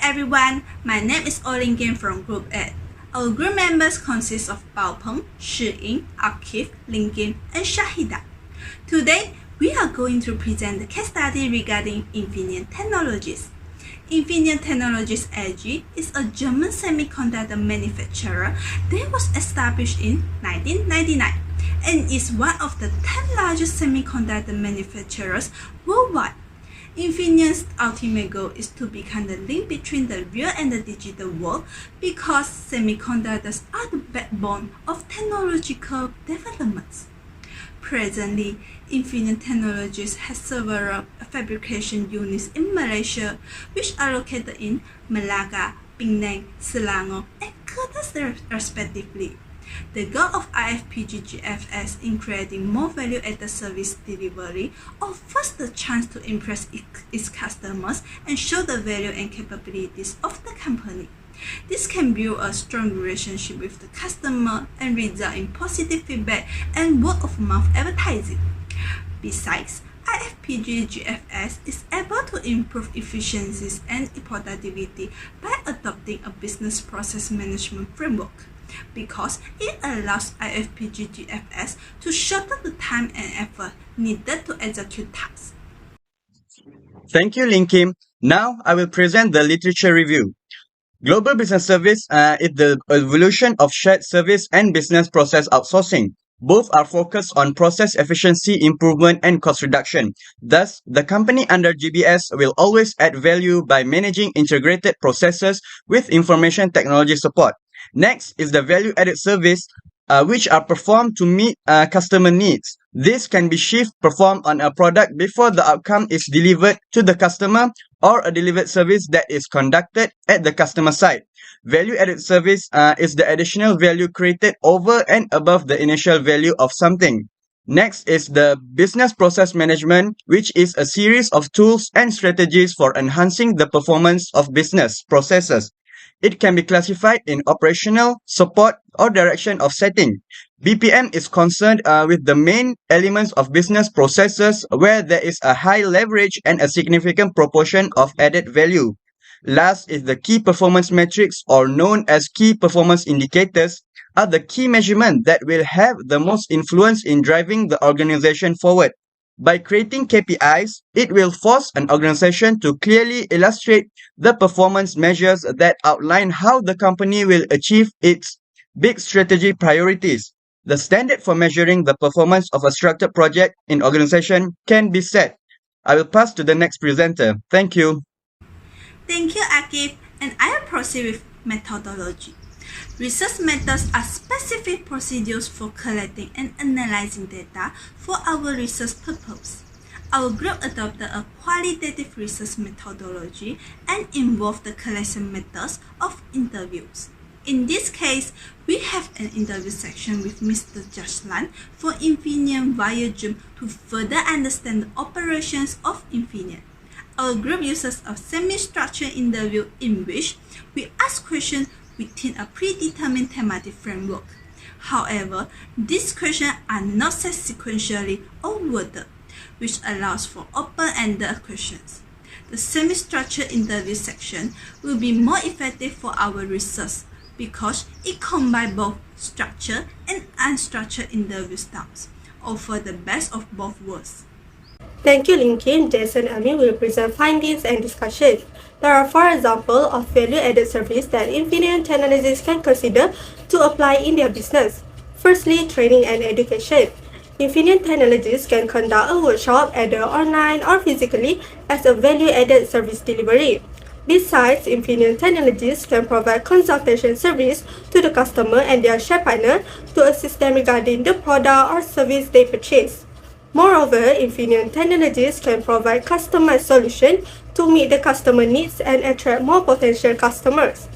everyone, my name is Olingan from Group 8. Our group members consist of Baopeng, Shiying, Akif, Linkin, and Shahida. Today, we are going to present the case study regarding Infineon Technologies. Infineon Technologies AG is a German semiconductor manufacturer that was established in 1999 and is one of the 10 largest semiconductor manufacturers worldwide. Infineon's ultimate goal is to become the link between the real and the digital world because semiconductors are the backbone of technological developments. Presently, Infineon Technologies has several fabrication units in Malaysia, which are located in Malacca, Penang, Selangor, and Kedah respectively. The goal of IFPG-GFS in creating more value-added service delivery offers the chance to impress its customers and show the value and capabilities of the company. This can build a strong relationship with the customer and result in positive feedback and word-of-mouth advertising. Besides, IFPG-GFS is able to improve efficiencies and productivity by adopting a business process management framework, because it allows IFPG-GFS to shorten the time and effort needed to execute tasks. Thank you, Linkim. Now I will present the literature review. Global business service is the evolution of shared service and business process outsourcing. Both are focused on process efficiency improvement and cost reduction. Thus, the company under GBS will always add value by managing integrated processes with information technology support. Next is the value-added service, which are performed to meet customer needs. This can be shift performed on a product before the outcome is delivered to the customer or a delivered service that is conducted at the customer side. Value-added service is the additional value created over and above the initial value of something. Next is the business process management, which is a series of tools and strategies for enhancing the performance of business processes. It can be classified in operational, support, or direction of setting. BPM is concerned with the main elements of business processes where there is a high leverage and a significant proportion of added value. Last is the key performance metrics, or known as key performance indicators, are the key measurement that will have the most influence in driving the organization forward. By creating KPIs, it will force an organization to clearly illustrate the performance measures that outline how the company will achieve its big strategy priorities. The standard for measuring the performance of a structured project in organization can be set. I will pass to the next presenter. Thank you. Thank you, Akif, and I will proceed with methodology. Research methods are specific procedures for collecting and analyzing data for our research purpose. Our group adopted a qualitative research methodology and involved the collection methods of interviews. In this case, we have an interview section with Mr. Jaslan for Infineon via Zoom to further understand the operations of Infineon. Our group uses a semi-structured interview in which we ask questions within a predetermined thematic framework. However, these questions are not set sequentially or worded, which allows for open-ended questions. The semi-structured interview section will be more effective for our research because it combines both structured and unstructured interview styles, offer the best of both worlds. Thank you, Linkin. Jason and me will present findings and discussion. There are 4 examples of value-added service that Infineon Technologies can consider to apply in their business. Firstly, training and education. Infineon Technologies can conduct a workshop either online or physically as a value-added service delivery. Besides, Infineon Technologies can provide consultation service to the customer and their share partner to assist them regarding the product or service they purchase. Moreover, Infineon Technologies can provide customized solutions to meet the customer needs and attract more potential customers.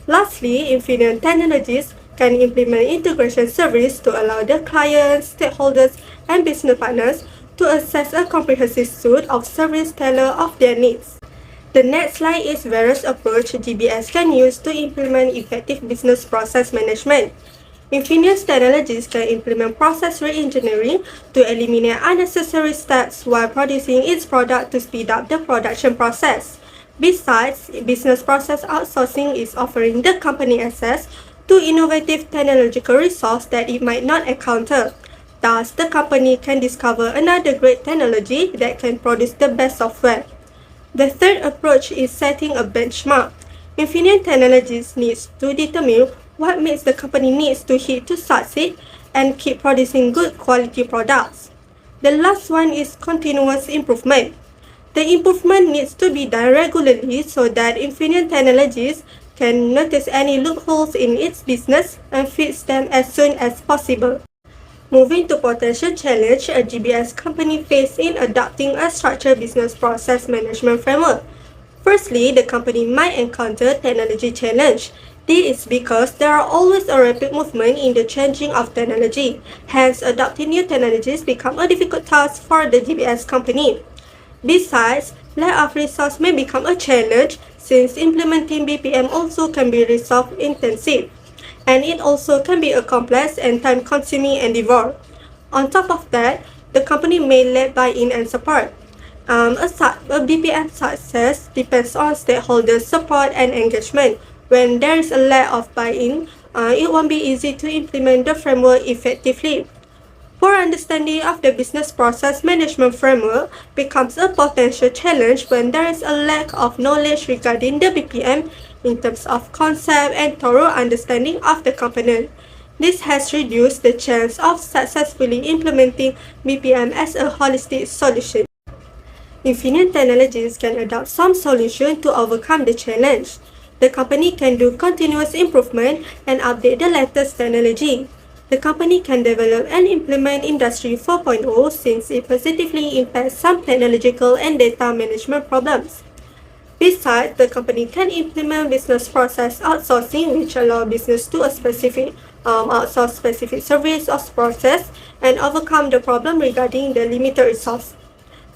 Lastly, Infineon Technologies can implement integration service to allow the clients, stakeholders, and business partners to access a comprehensive suite of service tailored of their needs. The next slide is various approaches GBS can use to implement effective business process management. Infineon Technologies can implement process re-engineering to eliminate unnecessary steps while producing its product to speed up the production process. Besides, business process outsourcing is offering the company access to innovative technological resource that it might not encounter. Thus, the company can discover another great technology that can produce the best software. The third approach is setting a benchmark. Infineon Technologies needs to determine what makes the company needs to hit to succeed and keep producing good quality products. The last one is continuous improvement. The improvement needs to be done regularly so that Infineon Technologies can notice any loopholes in its business and fix them as soon as possible. Moving to potential challenge a GBS company face in adopting a structured business process management framework. Firstly, the company might encounter technology challenge. This is because there are always a rapid movement in the changing of technology. Hence, adopting new technologies become a difficult task for the GBS company. Besides, lack of resource may become a challenge since implementing BPM also can be resource intensive and it also can be a complex and time-consuming endeavor. On top of that, the company may lack buy-in and support. A BPM success depends on stakeholder support and engagement. When there is a lack of buy-in, it won't be easy to implement the framework effectively. Poor understanding of the business process management framework becomes a potential challenge when there is a lack of knowledge regarding the BPM in terms of concept and thorough understanding of the component. This has reduced the chance of successfully implementing BPM as a holistic solution. Infineon Technologies can adopt some solution to overcome the challenge. The company can do continuous improvement and update the latest technology. The company can develop and implement Industry 4.0 since it positively impacts some technological and data management problems. Besides, the company can implement business process outsourcing, which allow business to outsource specific service or process and overcome the problem regarding the limited resource.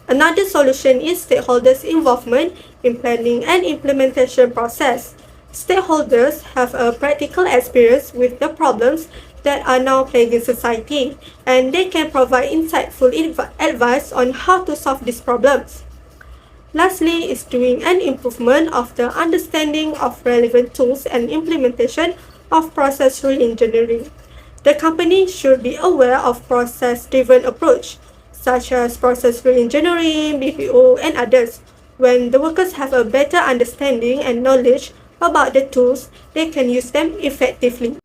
Another solution is stakeholders' involvement in planning and implementation process. Stakeholders have a practical experience with the problems that are now plaguing society, and they can provide insightful advice on how to solve these problems. Lastly is doing an improvement of the understanding of relevant tools and implementation of process re-engineering. The company should be aware of process-driven approach, such as process re-engineering, BPO, and others. When the workers have a better understanding and knowledge about the tools, they can use them effectively.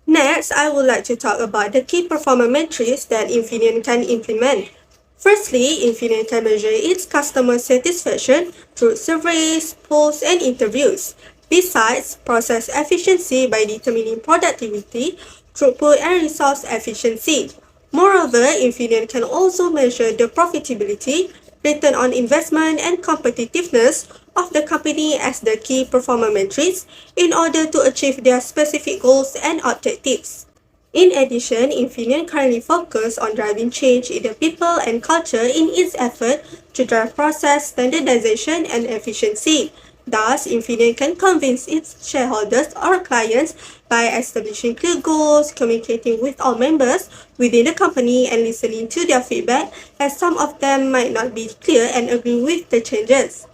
Next, I would like to talk about the key performance metrics that Infineon can implement. Firstly, Infineon can measure its customer satisfaction through surveys, polls, and interviews. Besides, process efficiency by determining productivity, throughput, and resource efficiency. Moreover, Infineon can also measure the profitability, return on investment, and competitiveness of the company as the key performance metrics in order to achieve their specific goals and objectives. In addition, Infineon currently focuses on driving change in the people and culture in its effort to drive process standardization and efficiency. Thus, Infineon can convince its shareholders or clients by establishing clear goals, communicating with all members within the company, and listening to their feedback, as some of them might not be clear and agree with the changes.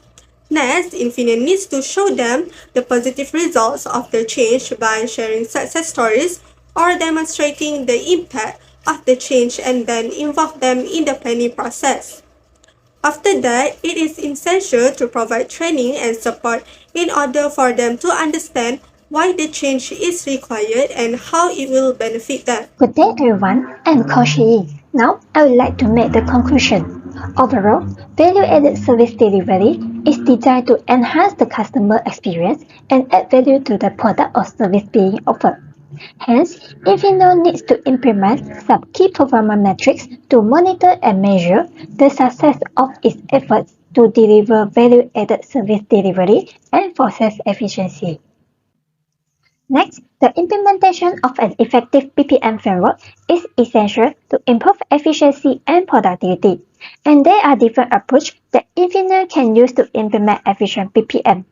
Next, Infineon needs to show them the positive results of the change by sharing success stories or demonstrating the impact of the change and then involve them in the planning process. After that, it is essential to provide training and support in order for them to understand why the change is required and how it will benefit them. Good day everyone, I'm Coach Yi. Now I would like to make the conclusion. Overall, value-added service delivery is designed to enhance the customer experience and add value to the product or service being offered. Hence, Infineon needs to implement some key performance metrics to monitor and measure the success of its efforts to deliver value-added service delivery and process efficiency. Next, the implementation of an effective BPM framework is essential to improve efficiency and productivity, and there are different approaches that Infineon can use to implement efficient BPM.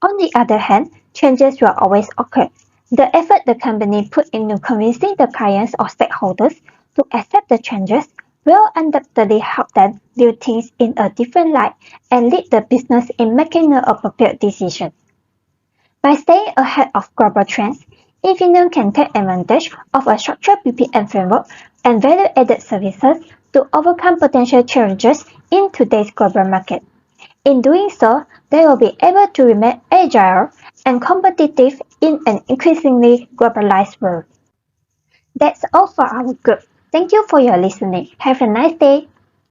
On the other hand, changes will always occur. The effort the company put into convincing the clients or stakeholders to accept the changes will undoubtedly help them view things in a different light and lead the business in making the appropriate decisions. By staying ahead of global trends, Infineon can take advantage of a structured BPM framework and value-added services to overcome potential challenges in today's global market. In doing so, they will be able to remain agile and competitive in an increasingly globalized world. That's all for our group. Thank you for your listening. Have a nice day.